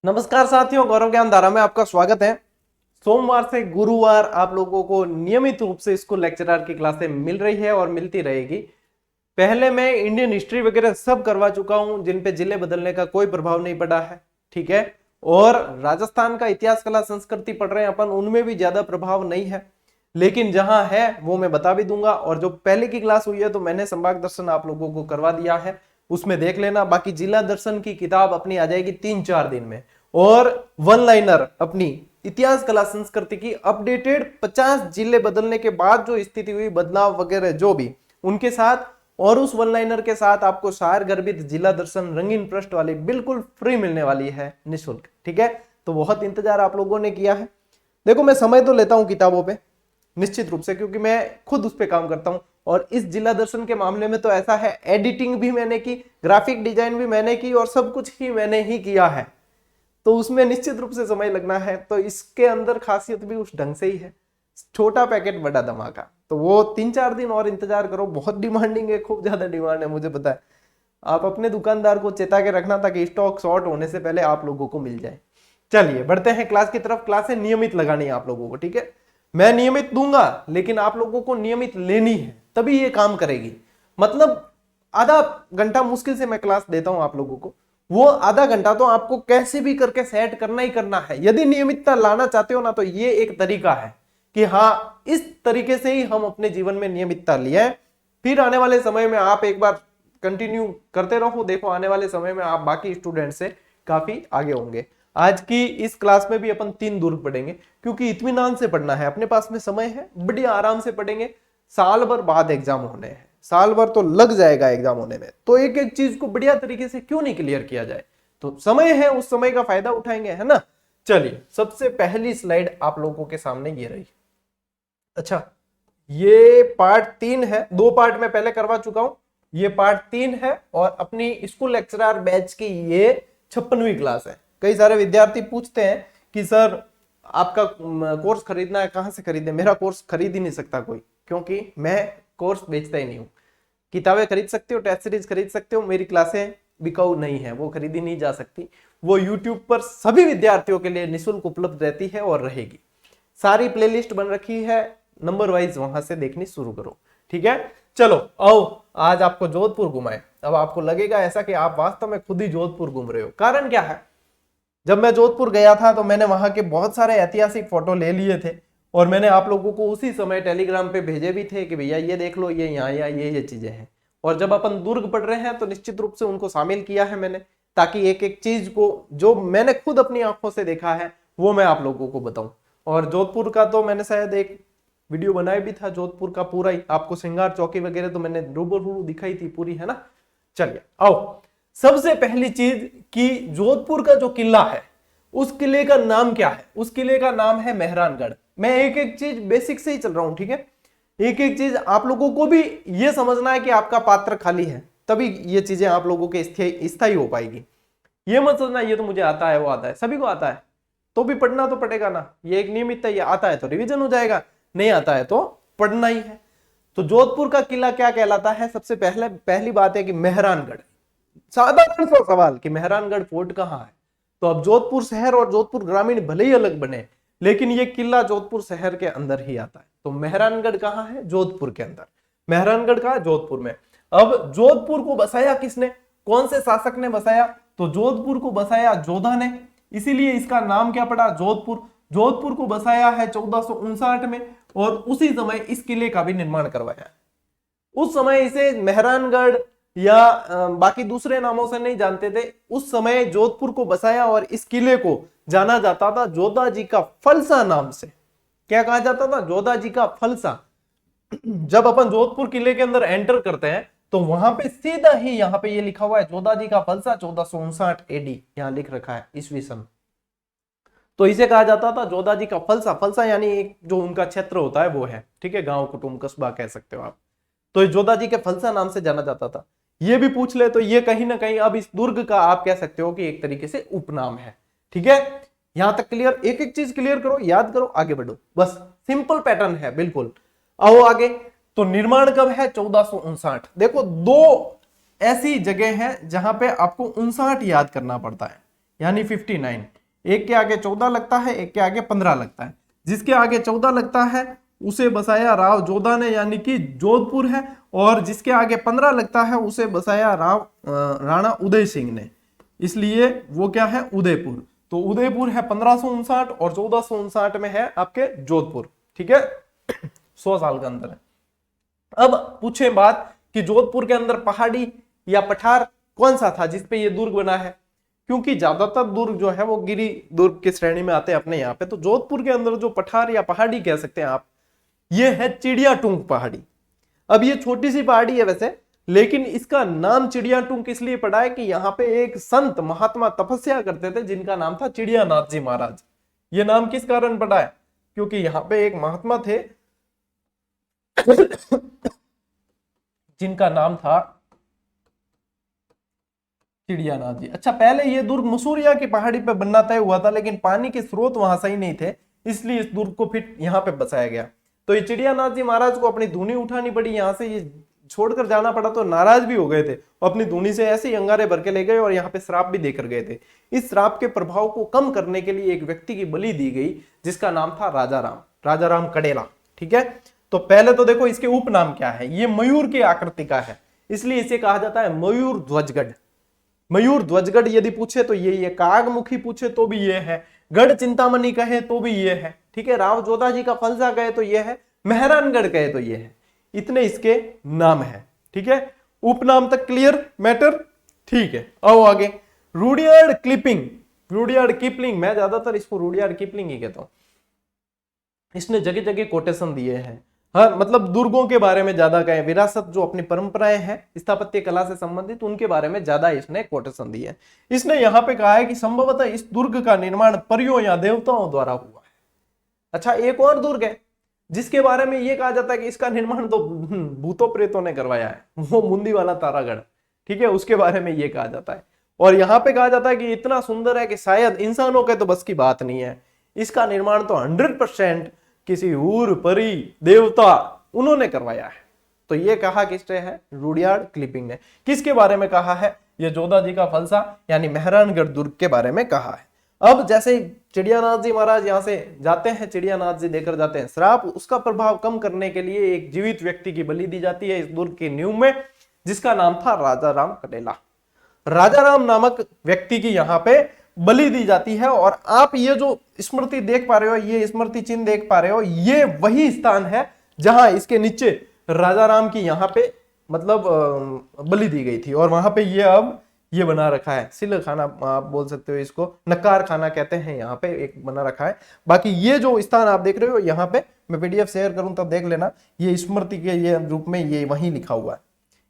नमस्कार साथियों, गौरव ज्ञान धारा में आपका स्वागत है। सोमवार से गुरुवार आप लोगों को नियमित रूप से स्कूल लेक्चरर की क्लासें मिल रही है और मिलती रहेगी। पहले मैं इंडियन हिस्ट्री वगैरह सब करवा चुका हूं, जिन पे जिले बदलने का कोई प्रभाव नहीं पड़ा है, ठीक है। और राजस्थान का इतिहास, कला, संस्कृति पढ़ रहे हैं अपन, उनमें भी ज्यादा प्रभाव नहीं है, लेकिन जहां है वो मैं बता भी दूंगा। और जो पहले की क्लास हुई है तो मैंने संभाग दर्शन आप लोगों को करवा दिया है, उसमें देख लेना। बाकी जिला दर्शन की किताब अपनी आ जाएगी 3-4 दिन में, और वन लाइनर अपनी इतिहास, कला, संस्कृति की अपडेटेड 50 जिले बदलने के बाद जो स्थिति हुई, बदलाव वगैरह जो भी, उनके साथ और उस वन लाइनर के साथ आपको शायर गर्भित जिला दर्शन रंगीन पृष्ठ वाली बिल्कुल फ्री मिलने वाली है, निःशुल्क, ठीक है। तो बहुत इंतजार आप लोगों ने किया है। देखो, मैं समय तो लेता हूं किताबों पे निश्चित रूप से, क्योंकि मैं खुद उस पर काम करता हूं। और इस जिला दर्शन के मामले में तो ऐसा है, एडिटिंग भी मैंने की, ग्राफिक डिजाइन भी मैंने की, और सब कुछ ही मैंने ही किया है, तो उसमें निश्चित रूप से समय लगना है। तो इसके अंदर खासियत भी उस ढंग से ही है, छोटा पैकेट बड़ा धमाका। तो वो 3-4 दिन और इंतजार करो, बहुत डिमांडिंग है, खूब ज्यादा डिमांड है, मुझे पता है। आप अपने दुकानदार को चेता के रखना ताकि स्टॉक शॉर्ट होने से पहले आप लोगों को मिल जाए। चलिए बढ़ते हैं क्लास की तरफ। क्लासें नियमित लगानी है आप लोगों को, ठीक है। मैं नियमित दूंगा, लेकिन आप लोगों को नियमित लेनी है, तभी ये काम करेगी। मतलब आधा घंटा मुश्किल से मैं क्लास देता हूं आप लोगों को, वो आधा घंटा तो आपको कैसे भी करके सेट करना ही करना है। यदि नियमितता लाना चाहते हो ना, तो ये एक तरीका है कि हाँ, इस तरीके से ही हम अपने जीवन में नियमितता लिए, फिर आने वाले समय में आप एक बार कंटिन्यू करते रहो, देखो आने वाले समय में आप बाकी स्टूडेंट से काफी आगे होंगे। आज की इस क्लास में भी अपन 3 दुर्ग पढ़ेंगे, क्योंकि इत्मीनान से पढ़ना है, अपने पास में समय है, बढ़िया आराम से पढ़ेंगे। साल भर बाद एग्जाम होने हैं, साल भर तो लग जाएगा एग्जाम होने में, तो एक एक चीज को बढ़िया तरीके से क्यों नहीं क्लियर किया जाए। तो समय है, उस समय का फायदा उठाएंगे, है ना। चलिए, सबसे पहली स्लाइड आप लोगों के सामने ये रही। अच्छा, ये पार्ट 3 है, 2 पार्ट में पहले करवा चुका हूं, ये पार्ट 3 है, और अपनी स्कूल लेक्चरर बैच की ये 56वीं क्लास है। कई सारे विद्यार्थी पूछते हैं कि सर आपका कोर्स खरीदना है, कहां से खरीदे। मेरा कोर्स खरीद ही नहीं सकता कोई, क्योंकि मैं कोर्स बेचता ही नहीं हूं। किताबें खरीद सकते हो, टेस्ट सीरीज खरीद सकते हो, मेरी क्लासें बिकाऊ नहीं है, वो खरीदी नहीं जा सकती। वो यूट्यूब पर सभी विद्यार्थियों के लिए निःशुल्क उपलब्ध रहती है और रहेगी। सारी प्लेलिस्ट बन रखी है, नंबर वाइज वहां से देखनी शुरू करो, ठीक है। चलो आओ, आज आपको जोधपुर घुमाए। अब आपको लगेगा ऐसा कि आप वास्तव में खुद ही जोधपुर घूम रहे हो। कारण क्या है, जब मैं जोधपुर गया था तो मैंने वहां के बहुत सारे ऐतिहासिक फोटो ले लिए थे, और मैंने आप लोगों को उसी समय टेलीग्राम पे भेजे भी थे कि भैया ये देख लो, ये यहाँ या ये चीजें हैं। और जब अपन दुर्ग पढ़ रहे हैं तो निश्चित रूप से उनको शामिल किया है मैंने, ताकि एक एक चीज को जो मैंने खुद अपनी आंखों से देखा है वो मैं आप लोगों को बताऊं। और जोधपुर का तो मैंने शायद एक वीडियो बनाया भी था, जोधपुर का पूरा ही आपको, श्रृंगार चौकी वगैरह तो मैंने रूबरू दिखाई थी पूरी, है ना। चलिए आओ, सबसे पहली चीज कि जोधपुर का जो किला है, उस किले का नाम क्या है। उस किले का नाम है मेहरानगढ़। मैं एक एक चीज बेसिक से ही चल रहा हूं, ठीक है। एक एक चीज आप लोगों को भी ये समझना है कि आपका पात्र खाली है, तभी ये चीजें आप लोगों के स्थायी हो पाएगी। ये मत सोचना ये तो मुझे आता है, वो आता है, सभी को आता है, तो भी पढ़ना तो पड़ेगा ना। ये एक नियमितता, ये आता है तो रिवीजन हो जाएगा, नहीं आता है तो पढ़ना ही है। तो जोधपुर का किला क्या कहलाता है। सबसे पहली बात है कि मेहरानगढ़। साधारण सा सवाल कि मेहरानगढ़ फोर्ट कहाँ है। तो अब जोधपुर शहर और जोधपुर ग्रामीण भले ही अलग बने, लेकिन ये किला जोधपुर शहर के अंदर ही आता है। तो मेहरानगढ़ कहाँ है, जोधपुर के अंदर। मेहरानगढ़ कहाँ, जोधपुर में। अब जोधपुर को बसाया किसने, कौन से शासक ने बसाया। तो जोधपुर को बसाया जोधा ने, इसीलिए इसका नाम क्या पड़ा, जोधपुर। जोधपुर को बसाया है 1459 में, और उसी समय इस किले का भी निर्माण करवाया। उस समय इसे मेहरानगढ़ या बाकी दूसरे नामों से नहीं जानते थे। उस समय जोधपुर को बसाया और इस किले को जाना जाता था जोधा जी का फलसा नाम से। क्या कहा जाता था, जोधा जी का फलसा। जब अपन जोधपुर किले के अंदर एंटर करते हैं तो वहां पे सीधा ही यहाँ पे ये लिखा हुआ है जोधा जी का फलसा 1459 एडी, यहाँ लिख रखा है ईस्वी सन। तो इसे कहा जाता था जोधा जी का फलसा। फलसा यानी एक जो उनका क्षेत्र होता है वो है, ठीक है, गांव कुटुंब कस्बा कह सकते हो आप। तो जोधा जी के फलसा नाम से जाना जाता था। ये भी पूछ ले तो ये कहीं ना कहीं अब इस दुर्ग का आप कह सकते हो कि एक तरीके से उपनाम है, ठीक है। यहां तक क्लियर, एक एक चीज क्लियर करो, याद करो, आगे बढ़ो, बस सिंपल पैटर्न है बिल्कुल। आओ आगे। तो निर्माण कब है, 1459। देखो, 2 ऐसी जगह है जहां पे आपको 59 याद करना पड़ता है। यानी 59। एक के आगे 14 लगता है, एक के आगे 15 लगता है। जिसके आगे 14 लगता है उसे बसाया राव जोधा ने, यानी कि जोधपुर है। और जिसके आगे 15 लगता है उसे बसाया राणा उदय सिंह ने, इसलिए वो क्या है, उदयपुर। तो उदयपुर है 1559 और 1459 में है आपके जोधपुर। ठीक है, 100 साल का अंतर है। अब पूछे बात कि जोधपुर के अंदर पहाड़ी या पठार कौन सा था जिसपे ये दुर्ग बना है, क्योंकि ज्यादातर दुर्ग जो है वो गिरी दुर्ग की श्रेणी में आते हैं अपने यहाँ पे। तो जोधपुर के अंदर जो पठार या पहाड़ी कह सकते हैं आप, ये है चिड़ियाटूंग पहाड़ी। अब ये छोटी सी पहाड़ी है वैसे, लेकिन इसका नाम चिड़ियाटूंग इसलिए पड़ा है कि यहाँ पे एक संत महात्मा तपस्या करते थे जिनका नाम था चिड़ियानाथ जी महाराज। ये नाम किस कारण पड़ा है, क्योंकि यहाँ पे एक महात्मा थे जिनका नाम था चिड़ियानाथ जी। अच्छा, पहले ये दुर्ग मसूरिया की पहाड़ी पे बनना तय हुआ था, लेकिन पानी के स्रोत वहां सही नहीं थे, इसलिए इस दुर्ग को फिर यहाँ पे बसाया गया। तो ये चिड़ियानाथ जी महाराज को अपनी धूनी उठानी पड़ी, यहाँ से ये छोड़कर जाना पड़ा, तो नाराज भी हो गए थे और अपनी धूनी से ऐसे ही अंगारे भर के ले गए और यहाँ पे श्राप भी देकर गए थे। इस श्राप के प्रभाव को कम करने के लिए एक व्यक्ति की बलि दी गई जिसका नाम था राजा राम कडेला। ठीक है, तो पहले तो देखो इसके उपनाम क्या है। ये मयूर की आकृति का है, इसलिए इसे कहा जाता है मयूर ध्वजगढ़। मयूर ध्वजगढ़ यदि पूछे तो ये कागमुखी पूछे तो भी ये है, गढ़ चिंतामणि कहे तो भी ये है। ठीक है, राव जोधा जी का फलसा कहे तो ये है, मेहरानगढ़ कहे तो ये है। इतने इसके नाम है। ठीक है, उपनाम तक क्लियर मैटर। ठीक है, आओ आगे। रुडियार्ड क्लिपिंग, रुडियार्ड किपलिंग, मैं ज्यादातर इसको रुडियार्ड किपलिंग ही कहता हूं। इसने जगह जगह कोटेशन दिए हैं। हाँ, मतलब दुर्गों के बारे में ज्यादा कहें, विरासत जो अपनी परंपराएं हैं स्थापत्य कला से संबंधित, उनके बारे में ज्यादा इसने कोटेशन दिए हैं। इसने यहाँ पे कहा है कि संभवतः इस दुर्ग का निर्माण परियों या देवताओं द्वारा हुआ है। अच्छा, एक और दुर्ग है जिसके बारे में यह कहा जाता है कि इसका निर्माण तो भूतों प्रेतों ने करवाया है, वो मुंदी वाला तारागढ़। ठीक है, उसके बारे में यह कहा जाता है। और यहाँ पे कहा जाता है कि इतना सुंदर है कि शायद इंसानों के तो बस की बात नहीं है। इसका निर्माण तो 100% किसी हूर परी देवता उन्होंने करवाया है। तो ये कहा किसने है, रुडियार्ड क्लिपिंग ने। किसके बारे में कहा है, ये जोधा जी का फलसा यानी मेहरानगढ़ दुर्ग के बारे में कहा है। अब जैसे चिड़ियानाथ जी महाराज यहाँ से जाते हैं, चिड़ियानाथ जी देकर जाते हैं श्राप, उसका प्रभाव कम करने के लिए एक जीवित व्यक्ति की बलि दी जाती है इस दुर्ग की नींव में, जिसका नाम था राजा राम कटेला। राजा राम नामक व्यक्ति की यहाँ पे बलि दी जाती है। और आप ये जो स्मृति देख पा रहे हो, ये स्मृति चिन्ह देख पा रहे हो, ये वही स्थान है जहां इसके नीचे राजा राम की यहाँ पे मतलब बलि दी गई थी। और वहां पे ये अब ये बना रखा है, सिल खाना आप बोल सकते हो, इसको नक्कार खाना कहते हैं, यहाँ पे एक बना रखा है। बाकी ये जो स्थान आप देख रहे हो यहाँ पे, मैं पीडीएफ शेयर करूं तब देख लेना, ये स्मृति के ये रूप में ये वहीं लिखा हुआ है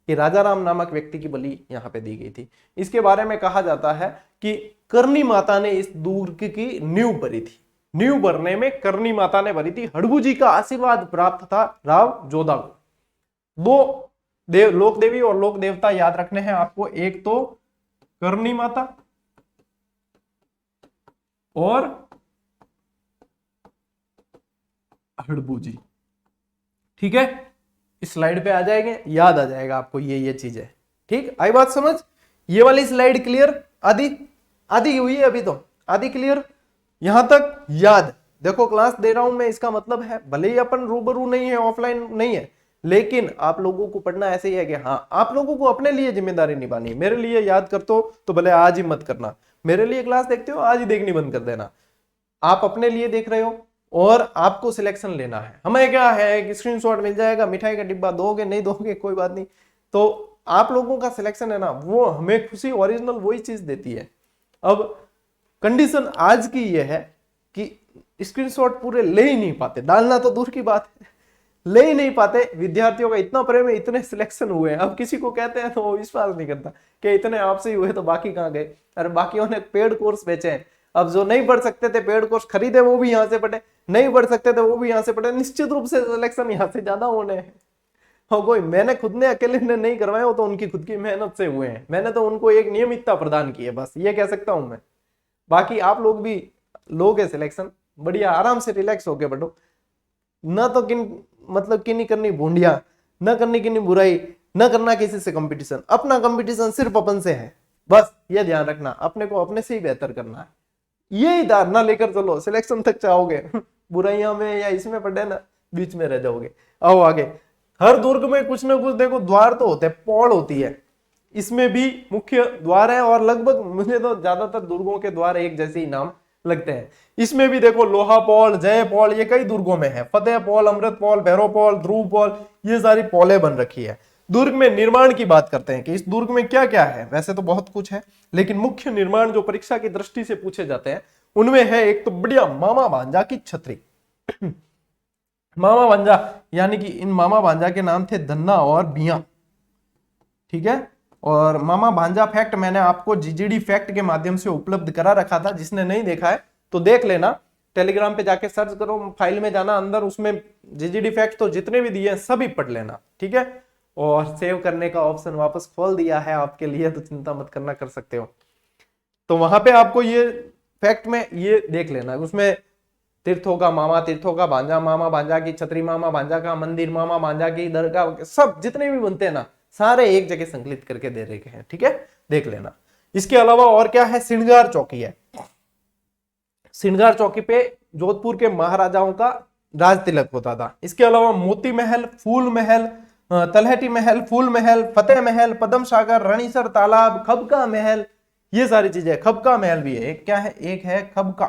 कि राजा राम नामक व्यक्ति की बलि यहाँ पे दी गई थी। इसके बारे में कहा जाता है कि करनी माता ने इस दुर्ग की नींव भरी थी। नींव भरने में करनी माता ने भरी थी। हड़बू जी का आशीर्वाद प्राप्त था राव जोधा को। दो लोक देवी और लोक देवता याद रखने हैं आपको, एक तो करनी माता और हड़बू जी। ठीक है, इस स्लाइड पे आ जाएंगे, याद आ जाएगा आपको ये चीजें। ठीक, आई बात समझ। ये वाली स्लाइड क्लियर, आधी हुई है अभी तो, आधी क्लियर, यहां तक याद। देखो क्लास दे रहा हूं मैं, इसका मतलब है भले ही अपन रूबरू नहीं है, ऑफलाइन नहीं है, लेकिन आप लोगों को पढ़ना ऐसे ही है कि हाँ, आप लोगों को अपने लिए जिम्मेदारी निभानी है। मेरे लिए याद करते हो तो भले आज ही मत करना, मेरे लिए क्लास देखते हो आज ही देखनी बंद कर देना। आप अपने लिए देख रहे हो और आपको सिलेक्शन लेना है। हमें क्या है कि स्क्रीनशॉट मिल जाएगा, मिठाई का डिब्बा दोगे नहीं दोगे कोई बात नहीं, तो आप लोगों का सिलेक्शन है ना, वो हमें खुशी ओरिजिनल वही चीज देती है। अब कंडीशन आज की ये है कि स्क्रीनशॉट पूरे ले ही नहीं पाते, डालना तो दूर की बात है, ले ही नहीं पाते। विद्यार्थियों का इतना प्रेम है, इतने सिलेक्शन हुए हैं। अब किसी को कहते हैं तो वो विश्वास नहीं करता कि इतने आपसे ही हुए तो बाकी कहाँ गए। अरे बाकियों ने पेड कोर्स बेचे हैं, अब जो नहीं पढ़ सकते थे पेड कोर्स खरीदे वो भी यहाँ से पढ़े, नहीं पढ़ सकते थे वो भी यहाँ से पढ़े। निश्चित रूप से सिलेक्शन यहाँ से ज्यादा होने हैं। और कोई मैंने खुद ने अकेले ने नहीं करवाए, वो तो उनकी खुद की मेहनत से हुए हैं। मैंने तो उनको एक नियमितता प्रदान की है, बस ये कह सकता हूं मैं। बाकी आप लोग भी लोगे सिलेक्शन, बढ़िया आराम से रिलैक्स होके पढ़ो, न तो किन्नी करनी भूंडिया, न करनी किन्नी बुराई, न करना किसी से कंपटीशन। अपना कंपटीशन सिर्फ अपन से है, बस ये ध्यान रखना, अपने को अपने से ही बेहतर करना है, यही धारणा लेकर चलो, सिलेक्शन तक चाहोगे। बुराइयां में या इसमें पड़े ना, बीच में रह जाओगे। आओ आगे। हर दुर्ग में कुछ ना कुछ देखो द्वार तो होते हैं, पौड़ होती है, इसमें भी मुख्य द्वार है, और लगभग मुझे तो ज्यादातर दुर्गों के द्वार एक जैसे ही नाम लगते हैं। इसमें भी देखो लोहा पौल, जय पौल, ये कई दुर्गों में है, फतेह पौल, अमृत पौल, भैरव पौल, ध्रुव पौल, ये सारी पौले बन रखी है। दुर्ग में निर्माण की बात करते हैं कि इस दुर्ग में क्या क्या है, वैसे तो बहुत कुछ है, लेकिन मुख्य निर्माण जो परीक्षा की दृष्टि से पूछे जाते हैं उनमें है एक तो बढ़िया मामा भांजा की छतरी। मामा भांजा यानी कि इन मामा भांजा के नाम थे धन्ना और बिया, ठीक है। और मामा भांजा फैक्ट मैंने आपको जीजीडी फैक्ट के माध्यम से उपलब्ध करा रखा था, जिसने नहीं देखा है तो देख लेना, टेलीग्राम पे जाके सर्च करो, फाइल में जाना, अंदर उसमें जीजीडी फैक्ट तो जितने भी दिए हैं सभी पढ़ लेना, ठीक है। और सेव करने का ऑप्शन वापस खोल दिया है आपके लिए, तो चिंता मत करना, कर सकते हो। तो वहां पे आपको ये फैक्ट में ये देख लेना, उसमें तीर्थों का मामा, तीर्थों का भांजा, मामा भांजा की छतरी, मामा भांजा का मंदिर, मामा भांजा की दरगाह, सब जितने भी बनते हैं ना सारे एक जगह संकलित करके दे रखे हैं, ठीक है, देख लेना। इसके अलावा और क्या है, श्रृंगार चौकी है। श्रृंगार चौकी पे जोधपुर के महाराजाओं का राज तिलक होता था। इसके अलावा मोती महल, फूल महल, तलहटी महल, फूल महल, फतेह महल, पद्म सागर, रणीसर तालाब, खबका महल, ये सारी चीजें। खबका महल भी है, एक क्या है, एक है खबका,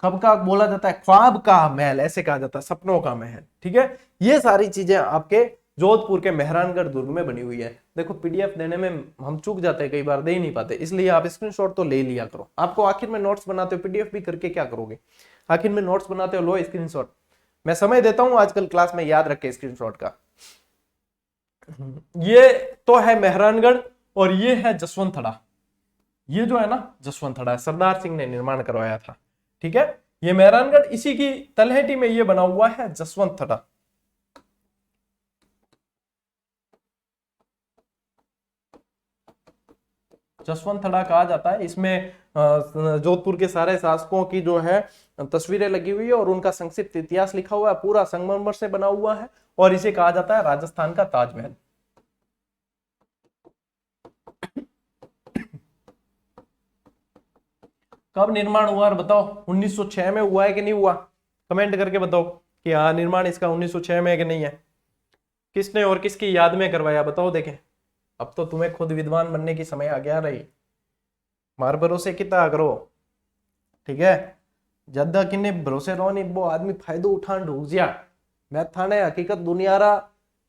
खबका बोला जाता है ख्वाब का महल, ऐसे कहा जाता है, सपनों का महल, ठीक है। ये सारी चीजें आपके जोधपुर के मेहरानगढ़ दुर्ग में बनी हुई है। देखो पीडीएफ देने में हम चूक जाते हैं, कई बार दे ही नहीं पाते, इसलिए आप स्क्रीनशॉट तो ले लिया करो। आपको आखिर में नोट्स बनाते हो, पीडीएफ भी करके क्या करोगे, आखिर में नोट्स बनाते हो, लो स्क्रीनशॉट। मैं समय देता हूं आजकल क्लास में, याद रखे स्क्रीनशॉट का। ये तो है मेहरानगढ़, और ये है जसवंतथड़ा। ये जो है ना जसवंतथड़ा, सरदार सिंह ने निर्माण करवाया था, ठीक है। ये मेहरानगढ़, इसी की तलहटी में ये बना हुआ है जसवंतथड़ा। जसवंतथड़ा कहा जाता है। इसमें जोधपुर के सारे शासकों की जो है तस्वीरें लगी हुई है, और उनका संक्षिप्त इतिहास लिखा हुआ है, पूरा संगमरमर से बना हुआ है, और इसे कहा जाता है राजस्थान का ताजमहल। कब निर्माण हुआ बताओ, 1906 में हुआ है कि नहीं हुआ, कमेंट करके बताओ कि हाँ निर्माण इसका 1906 में है कि नहीं है। किसने और किसकी याद में करवाया बताओ, देखें। अब तो तुम्हें खुद विद्वान बनने की समय आ गया रही, मार भरोसे कितना करो, ठीक है। ज्यादा किन्ने भरोसे रहो नहीं, वो आदमी फायदो उठान ढूंढ जिया। मैं थाने हकीकत दुनियारा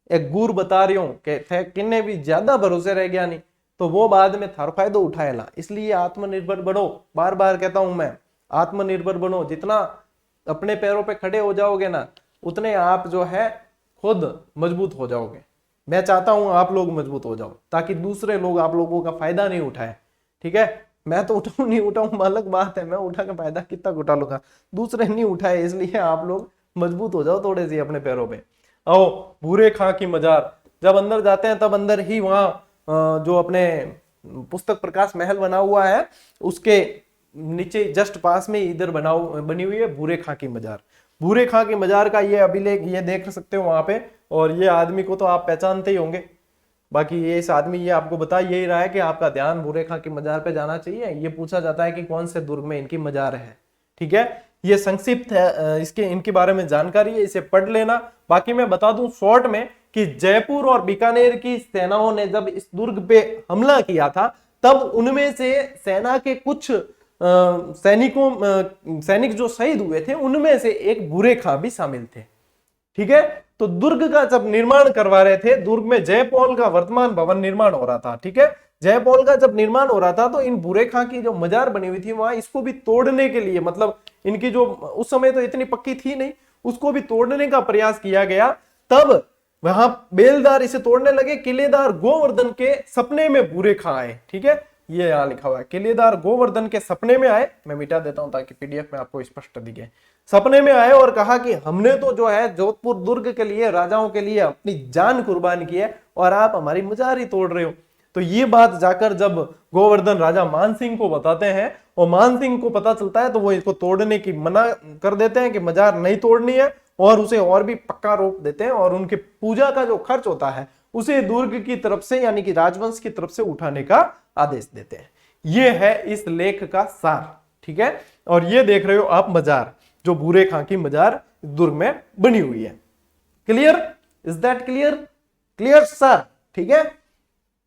एक गुर बता रही हूँ कि थे किन्ने भी ज्यादा भरोसे रह गया नहीं तो वो बाद में थार फायदो उठाएला। इसलिए आत्मनिर्भर बनो, बार बार कहता हूं मैं, आत्मनिर्भर बनो। जितना अपने पैरों पे खड़े हो जाओगे ना, उतने आप जो है खुद मजबूत हो जाओगे। मैं चाहता हूं आप लोग मजबूत हो जाओ, ताकि दूसरे लोग आप लोगों का फायदा नहीं उठाए, ठीक है। मैं तो उठाऊं नहीं उठाऊं अलग बात है, मैं उठा के फायदा कितना उठा लूंगा, दूसरे नहीं उठाए, इसलिए आप लोग मजबूत हो जाओ थोड़े से अपने पैरों पे। आओ भूरे खां की मजार, जब अंदर जाते हैं तब अंदर ही वहां जो अपने पुस्तक प्रकाश महल बना हुआ है उसके नीचे जस्ट पास में इधर बनी हुई है भूरे खां की मजार। भूरे खां की मजार का ये अभिलेख ये देख सकते हो वहां पे, और ये आदमी को तो आप पहचानते ही होंगे। बाकी ये इस आदमी ये आपको बता यही रहा है कि आपका ध्यान भूरे खां की मजार पे जाना चाहिए। ये पूछा जाता है कि कौन से दुर्ग में इनकी मजार है, ठीक है। ये संक्षिप्त है, इसके इनके बारे में जानकारी है, इसे पढ़ लेना। बाकी मैं बता दूं शॉर्ट में कि जयपुर और बीकानेर की सेनाओं ने जब इस दुर्ग पे हमला किया था, तब उनमें से सेना के कुछ सैनिक जो शहीद हुए थे उनमें से एक भूरे खां भी शामिल थे, ठीक है। तो दुर्ग का जब निर्माण करवा रहे थे, दुर्ग में जयपौल का वर्तमान भवन निर्माण हो रहा था, ठीक है। जयपौल का जब निर्माण हो रहा था तो इन भूरे खां की जो मजार बनी हुई थी वहां इसको भी तोड़ने के लिए, मतलब इनकी जो उस समय तो इतनी पक्की थी नहीं, उसको भी तोड़ने का प्रयास किया गया। तब वहां बेलदार इसे तोड़ने लगे, किलेदार गोवर्धन के सपने में भूरे खां आए, ठीक है। ये यहां लिखा हुआ है, किलेदार गोवर्धन के सपने में आए। मैं मिटा देता हूं ताकि पीडीएफ में आपको स्पष्ट दिखे। सपने में आए और कहा कि हमने तो जो है जोधपुर दुर्ग के लिए, राजाओं के लिए अपनी जान कुर्बान की है, और आप हमारी मजार ही तोड़ रहे हो। तो ये बात जाकर जब गोवर्धन राजा मानसिंह को बताते हैं और मानसिंह को पता चलता है, तो वो इसको तोड़ने की मना कर देते हैं कि मजार नहीं तोड़नी है, और उसे और भी पक्का रोक देते हैं, और उनके पूजा का जो खर्च होता है उसे दुर्ग की तरफ से यानी कि राजवंश की तरफ से उठाने का आदेश देते हैं। ये है इस लेख का सार, ठीक है। और ये देख रहे हो आप मजार, जो बूरे खां की मजार दुर्ग में बनी हुई है। Clear? Is that clear? Clear sir? ठीक है।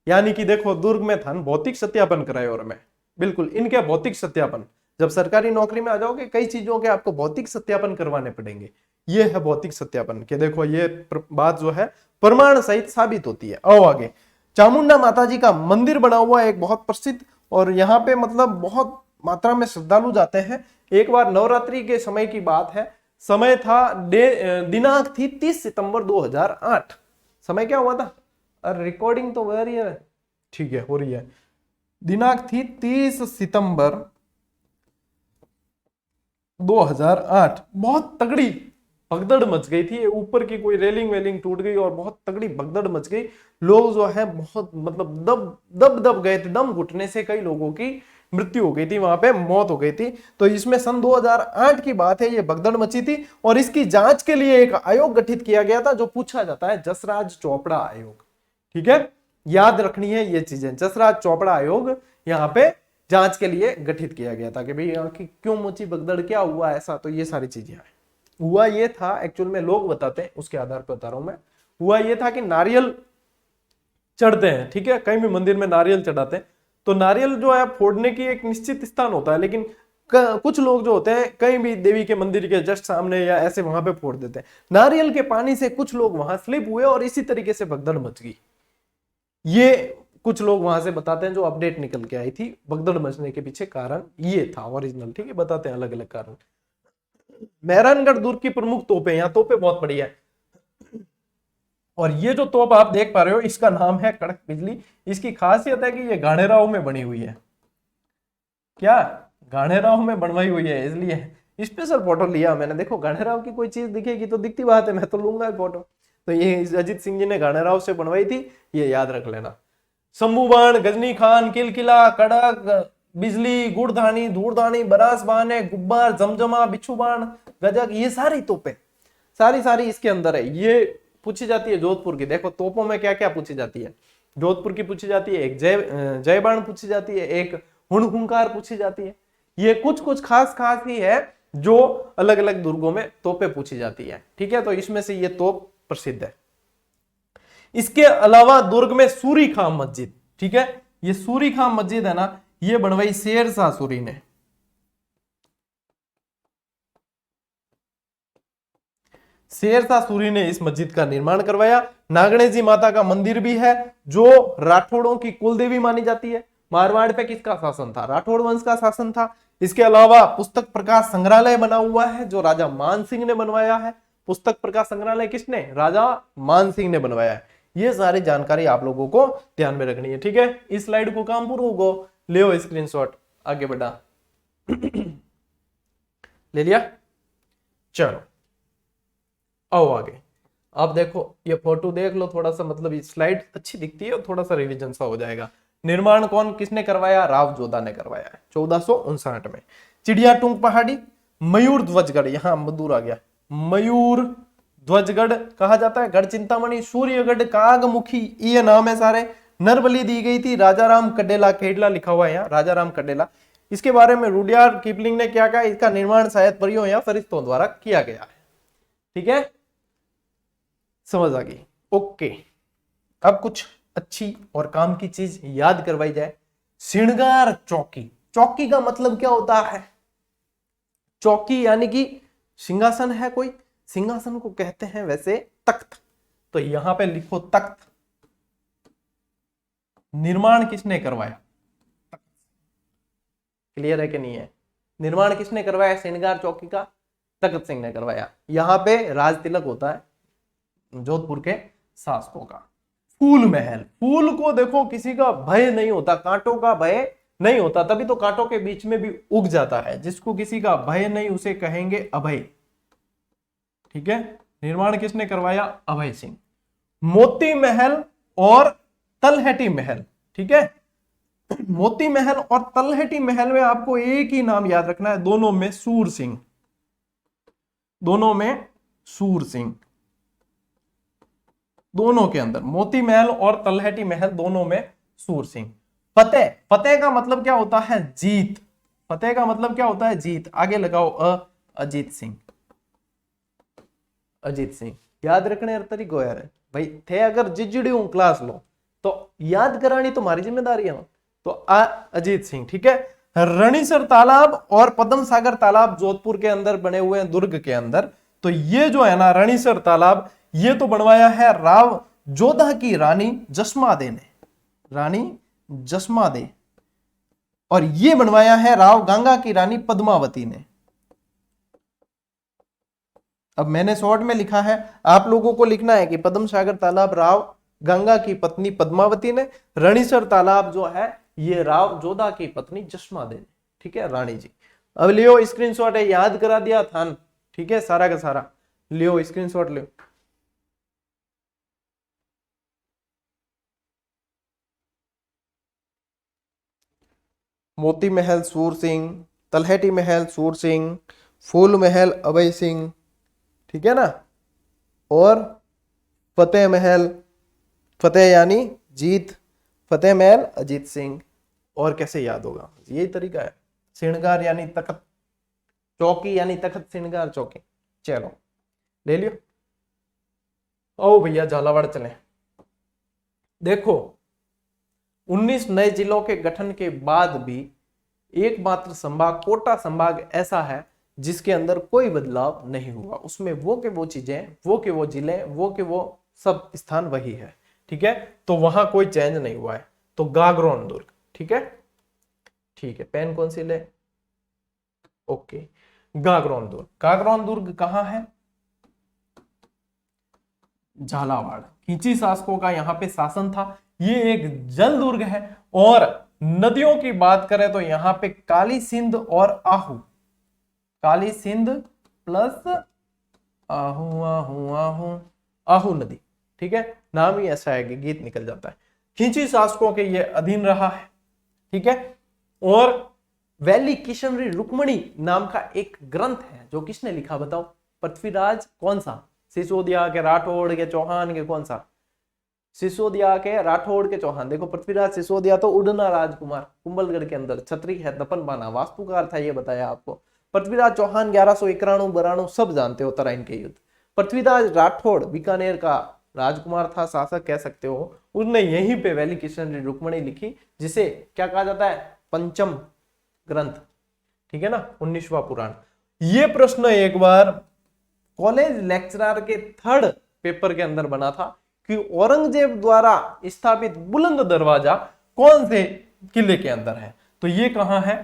यानी कि देखो दुर्ग में था भौतिक सत्यापन कराए और मैं बिल्कुल इनके भौतिक सत्यापन, जब सरकारी नौकरी में आ जाओगे कई चीजों के आपको भौतिक सत्यापन करवाने पड़ेंगे। ये है भौतिक सत्यापन के, देखो ये बात जो है प्रमाण सहित साबित होती है। आओ आगे। चामुंडा माता जी का मंदिर बना हुआ है एक बहुत प्रसिद्ध, और यहाँ पे मतलब बहुत मात्रा में श्रद्धालु जाते हैं। एक बार नवरात्रि के समय की बात है, समय था दिनांक थी 30 सितंबर 2008। समय क्या हुआ था? रिकॉर्डिंग तो हो रही है, ठीक है हो रही है। दिनांक थी 30 सितंबर 2008। बहुत तगड़ी भगदड़ मच गई थी, ऊपर की कोई रेलिंग वेलिंग टूट गई और बहुत तगड़ी भगदड़ मच गई। लोग जो है बहुत मतलब दब गए थे, दम घुटने से कई लोगों की मृत्यु हो गई थी, वहां पे मौत हो गई थी। तो इसमें सन 2008 की बात है, ये भगदड़ मची थी और इसकी जांच के लिए एक आयोग गठित किया गया था जो पूछा जाता है जसराज चोपड़ा आयोग। ठीक है, याद रखनी है ये चीजें। जसराज चोपड़ा आयोग यहाँ पे जांच के लिए गठित किया गया था कि भाई यहाँ की क्यों मची भगदड़, क्या हुआ ऐसा। तो ये सारी चीजें हैं। हुआ ये था, एक्चुअल में लोग बताते हैं उसके आधार पर बता रहा हूं मैं। हुआ ये था कि नारियल चढ़ते हैं, ठीक है, कहीं भी मंदिर में नारियल चढ़ाते हैं, तो नारियल जो है फोड़ने की एक निश्चित स्थान होता है, लेकिन कुछ लोग जो होते हैं कहीं भी देवी के मंदिर के जस्ट सामने या ऐसे वहां पे फोड़ देते हैं। नारियल के पानी से कुछ लोग वहां स्लिप हुए और इसी तरीके से भगदड़ मच गई। ये कुछ लोग वहां से बताते हैं, जो अपडेट निकल के आई थी भगदड़ मचने के पीछे कारण ये था ओरिजिनल, ठीक है, बताते हैं अलग अलग कारण। मेहरानगढ़ दुर्ग की प्रमुख तोपें, यहाँ तोपें बहुत बढ़िया है। और ये जो तोप आप देख पा रहे हो इसका नाम है कड़क बिजली। इसकी खासियत है कि ये गाणेराव में बनी हुई है। क्या? गाणेराव में बनवाई हुई है, इसलिए स्पेशल फोटो लिया मैंने। देखो गाणेराव की कोई चीज दिखेगी तो दिखती बात है, मैं तो लूंगा फोटो। तो ये अजीत सिंह जी ने गाणेराव से बनवाई थी, ये याद रख लेना। शंभूबाण, गजनी खान, किलकिला, कड़क बिजली, गुड़धानी, धूड़धानी, बरास बाने, गुब्बार, जमजमा, बिच्छूबाण, गजक, ये सारी तोपें सारी इसके अंदर है। ये पूछी जाती है जोधपुर की। देखो तोपों में क्या क्या पूछी जाती है। जोधपुर की पूछी जाती है, एक जय बाण पूछी जाती है, एक हुणहुंकार पूछी जाती है। ये कुछ खास ही है जो अलग अलग दुर्गों में तोपें पूछी जाती है, ठीक है। तो इसमें से ये तोप प्रसिद्ध है। इसके अलावा दुर्ग में सूरी खां मस्जिद, ठीक है, ये सूरी खां मस्जिद है ना, ये बनवाई शेर शाह सूरी ने। शेर शाह सूरी ने इस मस्जिद का निर्माण करवाया। नागणे जी माता का मंदिर भी है, जो राठौड़ों की कुलदेवी मानी जाती है। मारवाड़ पे किसका शासन था? राठौड़ वंश का शासन था। इसके अलावा पुस्तक प्रकाश संग्रहालय बना हुआ है, जो राजा मान सिंह ने बनवाया है। पुस्तक प्रकाश संग्रहालय किसने? राजा मान सिंह ने बनवाया है। ये सारी जानकारी आप लोगों को ध्यान में रखनी है, ठीक है। इस स्लाइड को काम पूरा होगा, ले स्क्रीनशॉट, आगे बढ़ा ले लिया, चलो आओ आगे। आप देखो ये फोटो देख लो थोड़ा सा, मतलब स्लाइड अच्छी दिखती है और थोड़ा सा रिवीजन सा हो जाएगा। निर्माण कौन किसने करवाया? राव जोधा ने करवाया है 1459 में। चिड़िया टूंग पहाड़ी, मयूर ध्वजगढ़, यहां मधुर आ गया, मयूर ध्वजगढ़ कहा जाता है। गढ़ चिंतामणि, सूर्यगढ़, कागमुखी, ये नाम है सारे। नरबली दी गई थी राजाराम कडेला, केडला लिखा हुआ है यहाँ, राजाराम कडेला। इसके बारे में रुडियार्ड किपलिंग ने क्या कहा? इसका निर्माण शायद परियों या फरिश्तों द्वारा किया गया है, ठीक है, समझ आ गई। ओके, अब कुछ अच्छी और काम की चीज याद करवाई जाए। श्रृंगार चौकी। चौकी का मतलब क्या होता है? चौकी यानी कि सिंहासन है कोई, सिंहासन को कहते हैं वैसे तख्त। तो यहां पे लिखो तख्त। निर्माण किसने करवाया? क्लियर है कि नहीं है? निर्माण किसने करवाया श्रृंगार चौकी का? तख्त सिंह ने करवाया। यहां पे राज तिलक होता है जोधपुर के शासकों का। फूल महल, फूल को देखो किसी का भय नहीं होता, कांटों का भय नहीं होता, तभी तो कांटों के बीच में भी उग जाता है। जिसको किसी का भय नहीं उसे कहेंगे अभय, ठीक है। निर्माण किसने करवाया? अभय सिंह। मोती महल और तलहटी महल, ठीक है। मोती महल और तलहटी महल में आपको एक ही नाम याद रखना है, दोनों में सूर सिंह, दोनों में सूर सिंह। दोनों के अंदर, मोती महल और तलहटी महल दोनों में सूर सिंह। फतेह, फतेह का मतलब क्या होता है? जीत। फतेह का मतलब क्या होता है? जीत। आगे लगाओ अजीत सिंह। अजीत सिंह याद रखने तरीको यार भाई थे, अगर जिजड़ी हूं क्लास लो तो याद करानी तुम्हारी जिम्मेदारी है। तो अजीत सिंह, ठीक है। रणीसर तालाब और पद्म सागर तालाब जोधपुर के अंदर बने हुए हैं, दुर्ग के अंदर। तो ये जो है ना रणीसर तालाब, ये तो बनवाया है राव जोधा की रानी जसमादे ने, रानी जसमादे। और ये बनवाया है राव गंगा की रानी पद्मावती ने। अब मैंने शॉर्ट में लिखा है, आप लोगों को लिखना है कि पद्म सागर तालाब राव गंगा की पत्नी पद्मावती ने, रणीसर तालाब जो है ये राव जोधा की पत्नी जसमादे ने, ठीक है, रानी जी। अब लियो स्क्रीनशॉट है, याद करा दिया था, ठीक है, सारा का सारा लियो स्क्रीनशॉट लियो। मोती महल सूर सिंह, तलहटी महल सूर सिंह, फूल महल अभय सिंह, ठीक है ना, और फतेह महल, फतेह यानी जीत, फतेह महल अजीत सिंह। और कैसे याद होगा? यही तरीका है। श्रृंगार यानी तखत, चौकी यानी तखत श्रृंगार चौकी। चलो ले लियो। ओ भैया झालावाड़ चले। देखो 19 नए जिलों के गठन के बाद भी एकमात्र संभाग कोटा संभाग ऐसा है जिसके अंदर कोई बदलाव नहीं हुआ। उसमें वो के वो चीजें, वो के वो जिले, वो के वो सब स्थान वही है, ठीक है। तो वहां कोई चेंज नहीं हुआ है। तो गागरोन दुर्ग, ठीक है, ठीक है। पेन कौन सी ले? ओके, गागरोन दुर्ग। गागरोन दुर्ग कहां है? झालावाड़। खींची शासकों का यहाँ पे शासन था। ये एक जल दुर्ग है। और नदियों की बात करें तो यहाँ पे काली सिंध और आहू, काली सिंध प्लस आहू आहू आहू आहू नदी, ठीक है। नाम ही ऐसा है कि गीत निकल जाता है। खींची शासकों के ये अधीन रहा है, ठीक है। और वैली किशनरी रुक्मणी नाम का एक ग्रंथ है जो किसने लिखा बताओ? पृथ्वीराज कौन सा? सिसोदिया के, राठौड़ के, चौहान के, कौन सा? सिसोदिया के, राठौड़ के, चौहान। देखो पृथ्वीराज सिसोदिया तो उड़ना राजकुमार, कुंभलगढ़ के अंदर छतरी है, दफन बाना, वास्तुकार था, ये बताया आपको। पृथ्वीराज चौहान 1191-92 सब जानते हो तराइन के युद्ध। पृथ्वीराज राठौड़ बीकानेर का राजकुमार था, शासक कह सकते हो। उसने यहीं पे वैली किशनरी रुक्मणी लिखी, जिसे क्या कहा जाता है? पंचम ग्रंथ, ठीक है ना, 19वां पुराण। ये प्रश्न एक बार कॉलेज लेक्चरर के थर्ड पेपर के अंदर बना था कि औरंगजेब द्वारा स्थापित बुलंद दरवाजा कौन से किले के अंदर है? तो ये कहां है?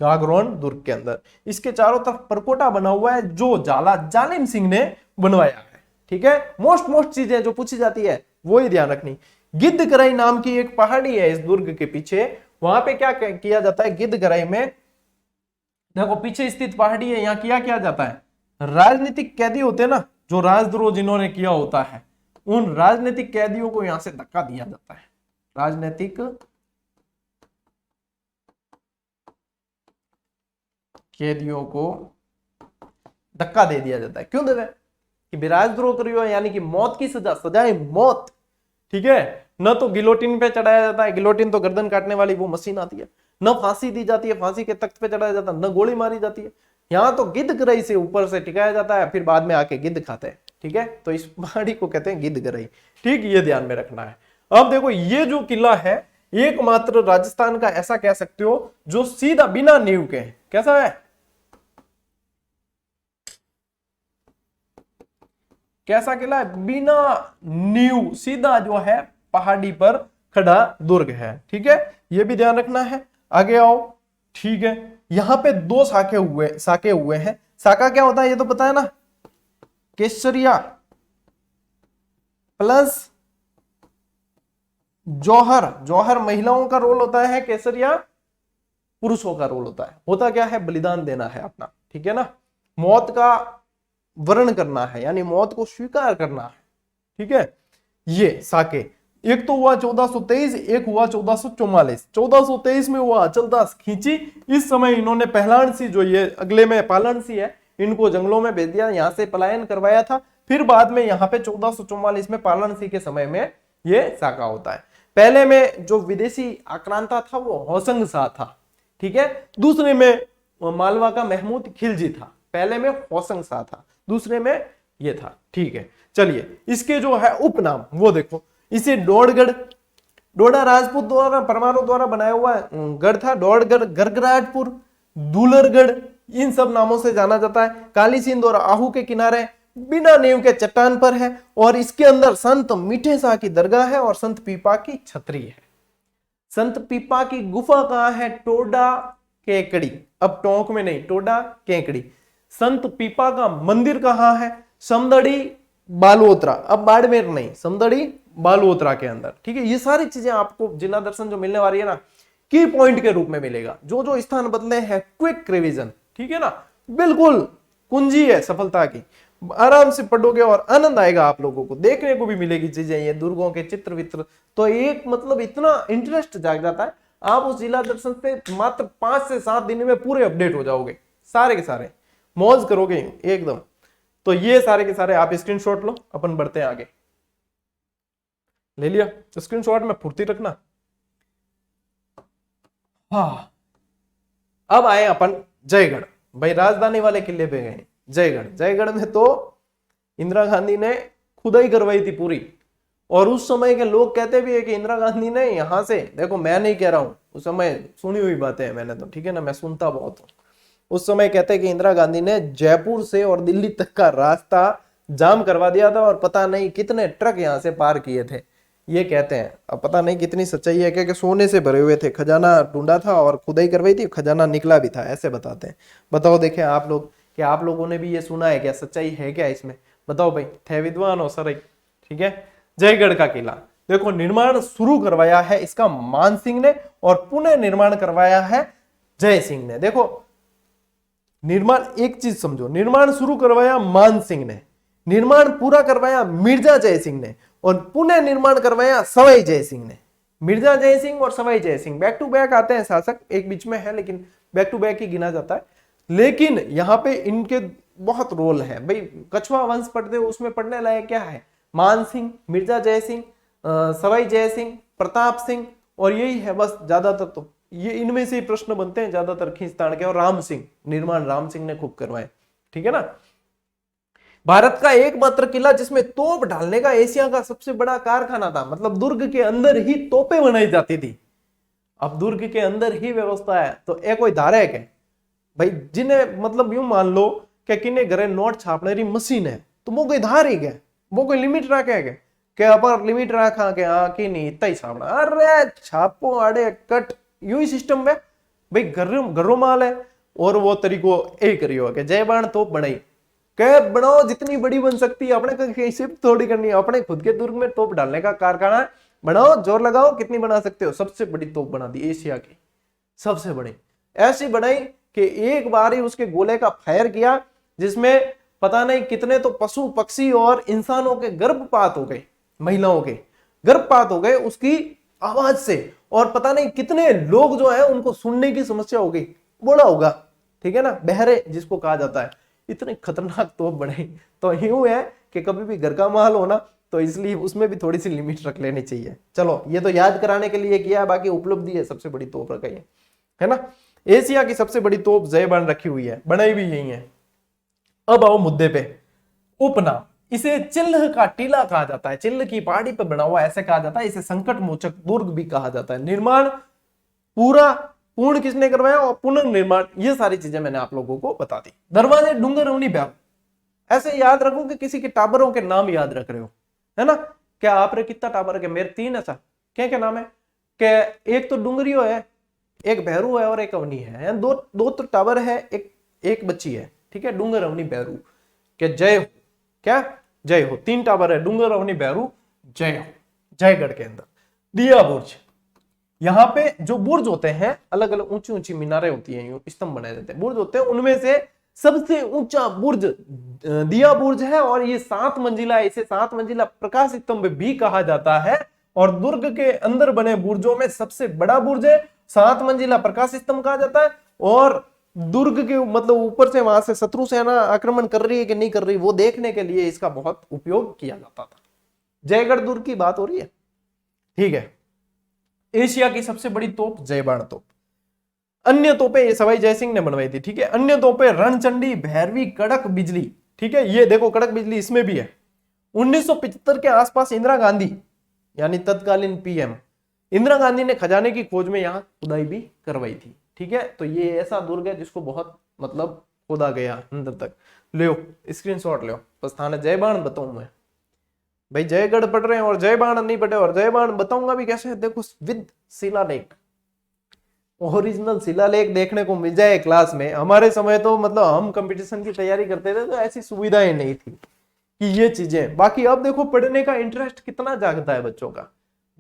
गागरोन दुर्ग के अंदर। इसके चारों तरफ परकोटा बना हुआ है जो जालिम सिंह ने बनवाया है, ठीक है। मोस्ट चीजें जो पूछी जाती है वो ही ध्यान रखनी। गिद्धकराई नाम की एक पहाड़ी है इस दुर्ग के पीछे, वहां पे क्या किया जाता है? गिद्धकराई में देखो पीछे स्थित पहाड़ी है, यहाँ क्या जाता है? राजनीतिक कैदी होते हैं ना, जो राजद्रोह जिन्होंने किया होता है, उन राजनीतिक कैदियों को यहां से धक्का दिया जाता है। राजनीतिक कैदियों को धक्का दे दिया जाता है। क्यों दे रहे? कि राजद्रोह करियो यानी कि मौत की सजा, सजाए मौत, ठीक है। न तो गिलोटिन पे चढ़ाया जाता है, गिलोटिन तो गर्दन काटने वाली वो मशीन आती है, न फांसी दी जाती है, फांसी के तख्त पे चढ़ाया जाता है, न गोली मारी जाती है। यहाँ तो गिद्धकराई से ऊपर से टिकाया जाता है, फिर बाद में आके गिद्ध खाते हैं, ठीक है। तो इस पहाड़ी को कहते हैं गिद्धकराई, ठीक, ये ध्यान में रखना है। अब देखो ये जो किला है एकमात्र राजस्थान का ऐसा कह सकते हो जो सीधा बिना नींव के है। कैसा है? कैसा किला है? बिना नींव, सीधा जो है पहाड़ी पर खड़ा दुर्ग है, ठीक है, ये भी ध्यान रखना है। आगे आओ, ठीक है। यहां पे दो साके हुए हैं। साका क्या होता है ये तो पता है ना, केसरिया प्लस जौहर। जौहर महिलाओं का रोल होता है, केसरिया पुरुषों का रोल होता है। होता क्या है? बलिदान देना है अपना, ठीक है ना, मौत का वर्ण करना है, यानी मौत को स्वीकार करना है, ठीक है। ये साके एक तो हुआ 1423, एक हुआ 1444। 1423 में हुआ अचलदास खींची। इस समय इन्होंने पहलानसी, जो ये अगले में पालनसी है, इनको जंगलों में भेज दिया, यहां से पलायन करवाया था। फिर बाद में यहाँ पे 1444 में पालन सिंह के समय में ये शाखा होता है। पहले में जो विदेशी आक्रांता था वो होशंग शाह था, ठीक है। दूसरे में मालवा का महमूद खिलजी था। पहले में होशंग शाह था, दूसरे में ये था, ठीक है। चलिए इसके जो है उपनाम वो देखो, इसे डोड़गढ़, डोडा राजपूत द्वारा परमारों द्वारा बनाया हुआ गढ़ था। डोड़गढ़, गरगराटपुर, दूलरगढ़, इन सब नामों से जाना जाता है। काली सिंध और आहू के किनारे बिना नींव के चट्टान पर है और इसके अंदर संत मीठे शाह की दरगाह है और संत पीपा की छतरी है। संत पीपा की गुफा कहाँ है? टोडा केकड़ी, अब टोंक में नहीं, टोडा केकड़ी। संत पीपा का मंदिर कहाँ है? समदड़ी बालोतरा, अब बाड़मेर नहीं, समदड़ी बालोतरा के अंदर, ठीक है। ये सारी चीजें आपको जिला दर्शन जो मिलने वाली है ना, की पॉइंट के रूप में मिलेगा। जो जो स्थान बदले हैं क्विक रिवीजन, ठीक है ना, बिल्कुल कुंजी है सफलता की। आराम से पढ़ोगे और आनंद आएगा आप लोगों को, देखने को भी मिलेगी चीजें, ये दुर्गों के चित्र वित्र, तो एक मतलब इतना इंटरेस्ट जाग जाता है। आप उस जिला दर्शन से मात्र 5 से 7 दिन में पूरे अपडेट हो जाओगे, सारे के सारे मौज करोगे एकदम। तो ये सारे के सारे आप स्क्रीनशॉट लो, अपन बढ़ते हैं आगे। ले लिया स्क्रीनशॉट में फुर्ती रखना। हाँ, अब आए अपन जयगढ़। भाई राजधानी वाले किले पे गए जयगढ़। जयगढ़ में तो इंदिरा गांधी ने खुदाई करवाई थी पूरी, और उस समय के लोग कहते भी है कि इंदिरा गांधी ने यहां से, देखो मैं नहीं कह रहा हूं, उस समय सुनी हुई बातें हैं मैंने तो, ठीक है ना, मैं सुनता बहुत हूं। उस समय कहते हैं कि इंदिरा गांधी ने जयपुर से और दिल्ली तक का रास्ता जाम करवा दिया था और पता नहीं कितने ट्रक यहां से पार किए थे, ये कहते हैं। अब पता नहीं कितनी सच्चाई है, क्योंकि सोने से भरे हुए थे, खजाना ढूंढा था और खुदाई करवाई थी, खजाना निकला भी था, ऐसे बताते हैं। बताओ देखें आप लोग, क्या आप लोगों ने भी ये सुना है क्या? सच्चाई है क्या इसमें? बताओ भाई, थे विद्वान हो सर, ठीक है। जयगढ़ का किला देखो, निर्माण शुरू करवाया है इसका मान सिंह ने और पुनः निर्माण करवाया है जय सिंह ने। देखो निर्माण, एक चीज समझो, निर्माण शुरू करवाया मान सिंह ने, निर्माण पूरा करवाया मिर्जा जय सिंह ने, और पुनः निर्माण करवाया सवाई जय सिंह ने। मिर्जा जय सिंह और Sawai Jai Singh back to back आते हैं शासक, एक बीच में है लेकिन बैक टू बैक ही गिना जाता है। लेकिन यहाँ पे इनके बहुत रोल है भाई। कछवा वंश पढ़ते हो, उसमें पढ़ने लायक क्या है? मान सिंह, मिर्जा जय सिंह, सवाई जय सिंह, प्रताप सिंह, और यही है बस। ज्यादातर तो ये इनमें से ही प्रश्न बनते हैं ज्यादातर खींचतान के। और राम सिंह, निर्माण राम सिंह ने खूब करवाए, ठीक है ना। भारत का एकमात्र किला जिसमें तोप डालने का एशिया का सबसे बड़ा कारखाना था, मतलब दुर्ग के अंदर ही तोपें बनाई जाती थी। अब दुर्ग के अंदर ही व्यवस्था है तो ये कोई धारे है क्या भाई? जिन्हें मतलब यूं मान लो कि किन्हें घरे नोट छापने री मशीन है, तो वो कोई धार ही क्या, वो कोई लिमिट रखे क्या अपर लिमिट रखा के हाँ कि नहीं इतना ही छापना, अरे छापो आड़े कट, यू ही सिस्टम है भाई। घरों माल है और वो तरीको यही करियो कि जय बाण तोप बनाई के बनाओ, जितनी बड़ी बन सकती है, अपने कहीं शिफ्ट थोड़ी करनी है, अपने खुद के दुर्ग में तोप डालने का कारखाना बनाओ, जोर लगाओ, कितनी बना सकते हो। सबसे बड़ी तोप बना दी एशिया की, सबसे बड़ी ऐसी बनाई कि एक बार ही उसके गोले का फायर किया जिसमें पता नहीं कितने तो पशु पक्षी और इंसानों के गर्भपात हो गए, महिलाओं के गर्भपात हो गए उसकी आवाज से, और पता नहीं कितने लोग जो है उनको सुनने की समस्या हो गई, बोला होगा, ठीक है ना, बहरे जिसको कहा जाता है। इतने खतरनाक तोप बने। तो यूं है कि कभी भी घर का माल हो ना, तो इसलिए उसमें भी थोड़ी सी लिमिट रख लेनी चाहिए। चलो ये तो याद कराने के लिए किया, बाकी उपलब्धि है, सबसे बड़ी तोप रखी है ना। एशिया की सबसे बड़ी तोप जय बाण रखी हुई है, बनाई भी यही है। अब आओ मुद्दे पे, उपनाम। इसे चिल्ह का टीला कहा जाता है, चिल्ह की पहाड़ी पर बना हुआ ऐसे कहा जाता है। इसे संकट मोचक दुर्ग भी कहा जाता है। निर्माण पूर्ण किसने करवाया और पुनर्निर्माण, ये सारी चीजें मैंने आप लोगों को बता दी। दरवाजे डूंगर रवनी ब्याह, ऐसे याद रखो कि किसी के टाबरों के नाम याद रख रहे हो, है ना। क्या आप रे कितना टाबर है? मेरे 3 ऐसा क्या क्या नाम है? क्या एक तो डूंगरियो है, एक भैरू है और एक अवनी है। दो तो टावर है, एक बच्ची है, ठीक है। डूंगर अवनी भैरू क्या जय हो, क्या जय हो, 3 टावर है, डूंगर अवनी भैरू जय हो। जयगढ़ के अंदर दिया बुर्ज, यहाँ पे जो बुर्ज होते हैं अलग अलग ऊंची ऊंची मीनारें होती हैं, स्तंभ बनाए जाते हैं, बुर्ज होते हैं। उनमें से सबसे ऊंचा बुर्ज दिया बुर्ज है और ये 7 मंजिला, इसे 7 मंजिला प्रकाश स्तंभ भी कहा जाता है। और दुर्ग के अंदर बने बुर्जों में सबसे बड़ा बुर्ज है, 7 मंजिला प्रकाश स्तंभ कहा जाता है। और दुर्ग के मतलब ऊपर से वहां से शत्रु सेना आक्रमण कर रही है कि नहीं कर रही वो देखने के लिए इसका बहुत उपयोग किया जाता था। जयगढ़ दुर्ग की बात हो रही है, ठीक है। एशिया की सबसे बड़ी तोप जयबाण तोप। अन्य तोपें सवाई जयसिंह ने बनवाई थी, ठीक है। अन्य तोपें रणचंडी, भैरवी, कड़क बिजली, ठीक है। ये देखो कड़क बिजली इसमें भी है। 1975 के आसपास इंदिरा गांधी यानी तत्कालीन पीएम इंदिरा गांधी ने खजाने की खोज में यहाँ खुदाई भी करवाई थी, ठीक है। तो ये ऐसा दुर्ग है जिसको बहुत मतलब खोदा गया अंदर तक। लो स्क्रीनशॉट लो, प्रस्थान जयबाण बताऊं मैं भाई, जयगढ़ पढ़ रहे हैं और जयबाण नहीं पढ़े, और जयबाण बताऊंगा भी कैसे। देखो विद शिलालेख, ओरिजिनल शिलालेख देखने को मिल जाए क्लास में। हमारे समय तो मतलब हम कंपटीशन की तैयारी करते थे तो ऐसी सुविधाएं नहीं थी कि ये चीजें। बाकी अब देखो पढ़ने का इंटरेस्ट कितना जागता है बच्चों का।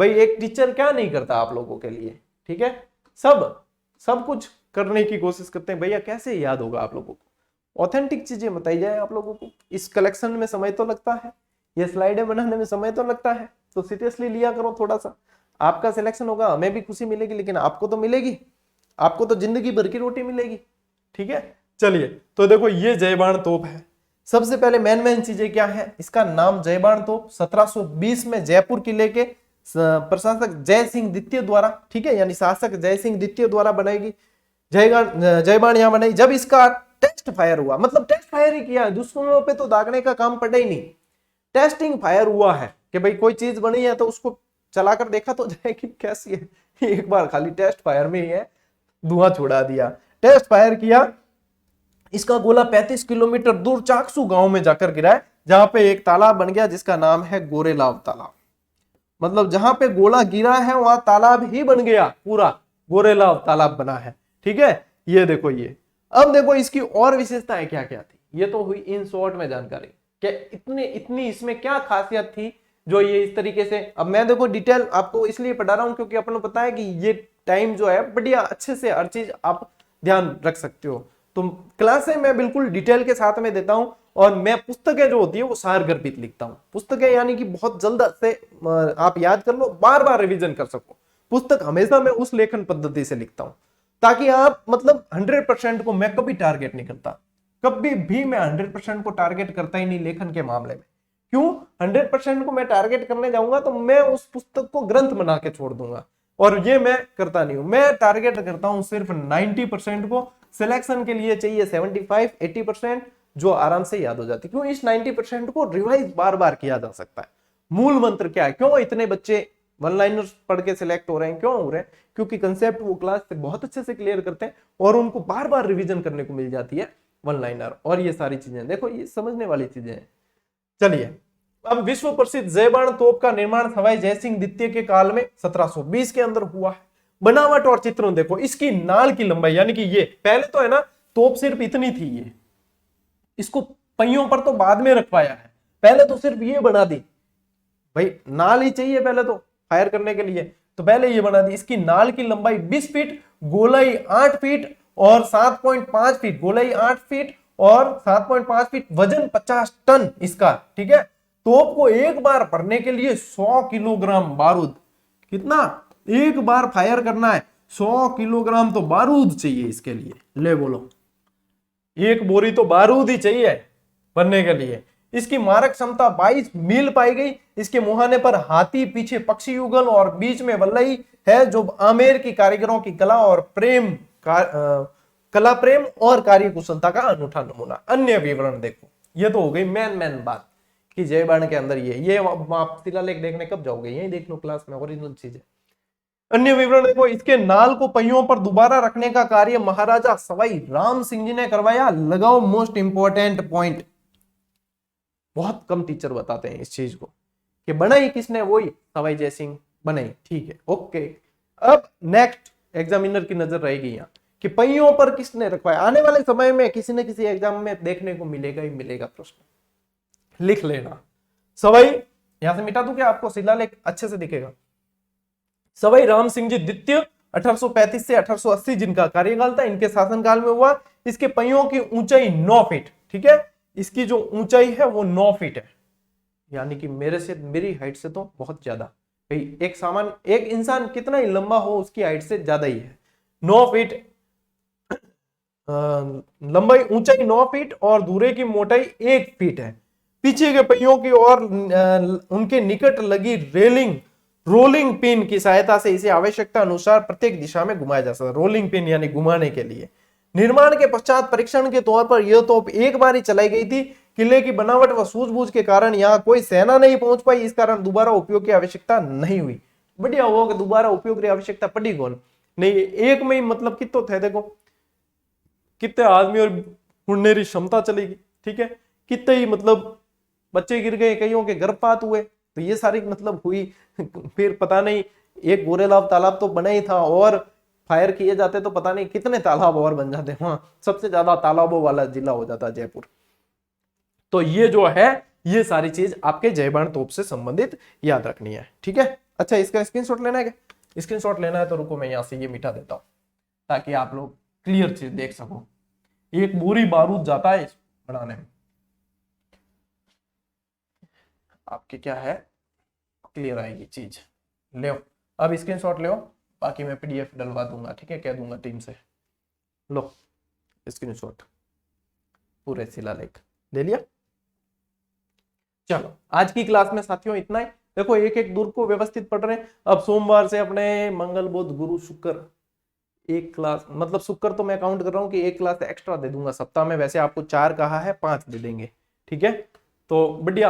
भाई एक टीचर क्या नहीं करता आप लोगों के लिए, ठीक है। सब कुछ करने की कोशिश करते हैं। भैया कैसे याद होगा आप लोगों को, ऑथेंटिक चीजें बताई जाए आप लोगों को। इस कलेक्शन में समय तो लगता है, ये स्लाइडें बनाने में समय तो लगता है, तो सीरियसली लिया करो थोड़ा सा। आपका सिलेक्शन होगा, हमें भी खुशी मिलेगी, लेकिन आपको तो मिलेगी, आपको तो जिंदगी भर की रोटी मिलेगी, ठीक है। चलिए तो देखो ये जयबाण तोप है। सबसे पहले मेन चीजें क्या है, इसका नाम जयबाण तोप 1720 में जयपुर किले के प्रशासक जय सिंह द्वितीय द्वारा, ठीक है, यानी शासक जय सिंह द्वितीय द्वारा बनाएगी जयबाण यहां बनाई। जब इसका टेस्ट फायर हुआ, मतलब टेस्ट फायर ही किया, दुश्मनों पे तो दागने का काम पड़ा ही नहीं, टेस्टिंग फायर हुआ है कि भाई कोई चीज बनी है तो उसको चलाकर देखा तो जाए कि कैसी है। एक बार खाली टेस्ट फायर में ही है, धुआं छोड़ा दिया, टेस्ट फायर किया। इसका गोला 35 किलोमीटर दूर चाकसू गांव में जाकर गिरा है, जहां पे एक तालाब बन गया जिसका नाम है गोरेलाव तालाब। मतलब जहां पे गोला गिरा है वहां तालाब ही बन गया, पूरा गोरेलाव तालाब बना है, ठीक है। ये देखो ये, अब देखो इसकी और विशेषताएं क्या क्या थी, ये तो हुई इन शॉर्ट में जानकारी कि इतनी इसमें क्या खासियत थी जो ये इस तरीके से। अब मैं देखो डिटेल आपको इसलिए पढ़ा रहा हूं क्योंकि अपन को पता है कि ये टाइम जो है बढ़िया अच्छे से हर चीज आप ध्यान रख सकते हो। तो क्लासें मैं बिल्कुल डिटेल के साथ में देता हूं, और मैं पुस्तकें जो होती है वो सारगर्भित लिखता हूं। पुस्तकें यानी कि बहुत जल्द से आप याद कर लो, बार बार रिवीजन कर सको। पुस्तक हमेशा मैं उस लेखन पद्धति से लिखता हूं ताकि आप मतलब 100% को मैं कभी टारगेट नहीं करता, कभी भी मैं 100% को टारगेट करता ही नहीं लेखन के मामले में। क्यों 100% को मैं टारगेट करने जाऊंगा तो मैं उस पुस्तक को ग्रंथ बना के छोड़ दूंगा, और ये मैं करता नहीं हूं। मैं टारगेट करता हूं सिर्फ 90% को। सिलेक्शन के लिए चाहिए 75-80% जो आराम से याद हो जाती है। क्यों इस 90% को रिवाइज बार बार किया जा सकता है। मूल मंत्र क्या है, क्यों इतने बच्चे वन लाइनर्स पढ़ के सिलेक्ट हो रहे हैं, क्यों हो रहे हैं, क्योंकि कंसेप्ट वो क्लास से बहुत अच्छे से क्लियर करते हैं और उनको बार बार रिवीजन करने को मिल जाती है वन लाइनर। और ये सारी चीजें देखो ये समझने वाली चीजें हैं। चलिए अब विश्व प्रसिद्ध जयबाण तोप का निर्माण सवाई जयसिंह द्वितीय के काल में 1720 के अंदर हुआ है। बनावट और चित्रण देखो, इसकी नाल की लंबाई यानी कि ये पहले तो है ना तोप सिर्फ इतनी थी, ये इसको पहियों पर तो बाद में रखवाया है, पहले तो सिर्फ ये बना दी। भाई नाल ही चाहिए पहले तो फायर करने के लिए, तो पहले ये बना दी। इसकी नाल की लंबाई 20 फीट, गोलाई 8 फीट और 7.5 फीट, गोलाई 8 फीट और 7.5 फीट, वजन 50 टन इसका, ठीक है। तोप को एक बार भरने के लिए 100 किलोग्राम बारूद, कितना एक बार फायर करना है 100 किलोग्राम तो बारूद चाहिए इसके लिए। ले बोलो एक बोरी तो बारूद ही चाहिए बनने के लिए। इसकी मारक क्षमता 22 मील पाई गई। इसके मुहाने पर हाथी, पीछे पक्षी युगल और बीच में वल्लई है जो आमेर की कारीगरों की कला और कला प्रेम और कार्य कुशलता का अनूठा नमूना। अन्य विवरण देखो, ये तो हो गई मेन बात कि जयबाण के अंदर ये आप शिलालेख देखने कब जाओगे, यही देख लो क्लास में, ओरिजिनल चीजें। अन्य विवरण देखो, इसके नाल को पहियों पर दोबारा रखने का कार्य महाराजा सवाई राम सिंह जी ने करवाया। लगाओ मोस्ट इंपोर्टेंट पॉइंट, बहुत कम टीचर बताते हैं इस चीज को कि बनाई किसने, वही सवाई जय सिंह बनाई, ठीक है ओके। अब नेक्स्ट एग्जामिनर की नजर रहेगी यहाँ कि पहियों पर किसने रखवाया। आने वाले समय में किसी न किसी एग्जाम में देखने को मिलेगा ही मिलेगा प्रश्न, लिख लेना। सवाई यहां से मिटा दूं क्या, आपको शिलालेख अच्छे से दिखेगा। सवाई राम सिंह जी द्वितीय 1835 से 1880 जिनका कार्यकाल था, इनके शासनकाल में हुआ। इसके पहियों की ऊंचाई 9 फीट, ठीक है। इसकी जो ऊंचाई है वो 9 फीट है, यानी कि मेरी हाइट से तो बहुत ज्यादा। भाई एक इंसान कितना ही लंबा हो उसकी हाइट से ज्यादा ही है, 9 फीट। लंबाई ऊंचाई 9 फीट और धुरे की मोटाई 1 फीट है। पीछे के पहियों की ओर उनके निकट लगी रेलिंग रोलिंग पिन की सहायता से इसे आवश्यकता अनुसार प्रत्येक दिशा में घुमाया जा सकता है। रोलिंग पिन यानी घुमाने के लिए। निर्माण के पश्चात परीक्षण के तौर पर यह तोप एक बार ही चलाई गई थी। किले की बनावट व सूझबूझ के कारण यहाँ कोई सेना नहीं पहुंच पाई, इस कारण दोबारा उपयोग की आवश्यकता नहीं हुई। बढ़िया हुआ कि दोबारा उपयोग की आवश्यकता पड़ी कौन नहीं, एक में ही मतलब कितने थे, देखो कितने आदमी और उड़ने की क्षमता चलेगी, ठीक है, कितने ही मतलब बच्चे गिर गए, कईयों के गर्भपात हुए, तो ये सारी मतलब हुई। फिर पता नहीं एक गोरेलाव तालाब तो बना ही था, और फायर किए जाते तो पता नहीं कितने तालाब और बन जाते। वहां सबसे ज्यादा तालाबों वाला जिला हो जाता जयपुर। तो ये जो है ये सारी चीज आपके जयबान तोप से संबंधित याद रखनी है, ठीक है। अच्छा, इसका स्क्रीनशॉट लेना है क्या? स्क्रीनशॉट लेना है तो रुको मैं यहां से ये मिटा देता हूं ताकि आप लोग क्लियर चीज देख सको। एक बोरी बारूद जाता है बनाने में, आपके क्या है क्लियर आएगी चीज। ले अब स्क्रीनशॉट ले, बाकी मैं पीडीएफ डलवा दूंगा, ठीक है, कह दूंगा टीम से। लो स्क्रीनशॉट पूरे शिलालेख ले लिया। चलो आज की क्लास में साथियों इतना ही। देखो एक एक दूर को व्यवस्थित पढ़ रहे हैं। अब सोमवार से अपने मंगल बुध गुरु शुक्र एक क्लास, मतलब शुक्र तो मैं काउंट कर रहा हूँ कि एक क्लास एक्स्ट्रा दे दूंगा सप्ताह में। वैसे आपको 4 कहा है, 5 दे देंगे, ठीक है। तो बढ़िया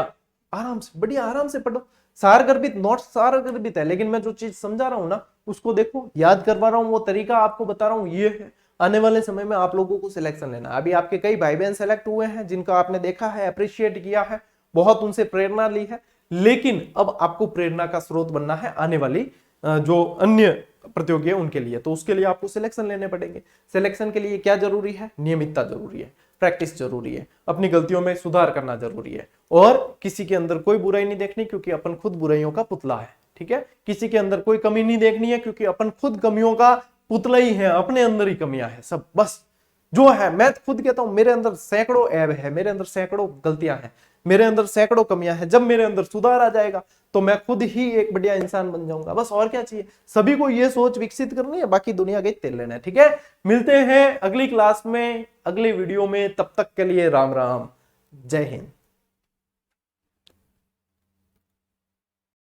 आराम से, बढ़िया आराम से पढ़ो। सारगर्भित नोट्स सारगर्भित है, लेकिन मैं जो चीज समझा रहा हूँ ना उसको देखो, याद करवा रहा हूँ, वो तरीका आपको बता रहा हूँ, ये है। आने वाले समय में आप लोगों को सिलेक्शन लेना। अभी आपके कई भाई बहन सेलेक्ट हुए हैं जिनका आपने देखा है, अप्रिशिएट किया है, बहुत उनसे प्रेरणा ली है, लेकिन अब आपको प्रेरणा का स्रोत बनना है आने वाली जो अन्य प्रतियोगी है उनके लिए। तो उसके लिए आपको सिलेक्शन लेने पड़ेंगे। सिलेक्शन के लिए क्या जरूरी है? नियमितता जरूरी है, प्रैक्टिस जरूरी है, अपनी गलतियों में सुधार करना जरूरी है, और किसी के अंदर कोई बुराई नहीं देखनी क्योंकि अपन खुद बुराइयों का पुतला है, ठीक है। किसी के अंदर कोई कमी नहीं देखनी है क्योंकि अपन खुद कमियों का पुतला ही है, अपने अंदर ही कमियां है सब। बस जो है, मैं खुद कहता हूं मेरे अंदर सैकड़ों ऐब है, मेरे अंदर सैकड़ों गलतियां हैं, मेरे अंदर सैकड़ों कमियां हैं। जब मेरे अंदर सुधार आ जाएगा तो मैं खुद ही एक बढ़िया इंसान बन जाऊंगा। बस और क्या चाहिए? सभी को ये सोच विकसित करनी है, बाकी दुनिया के तेल लेना है, ठीक है। मिलते हैं अगली क्लास में, अगले वीडियो में। तब तक के लिए राम राम, जय हिंद।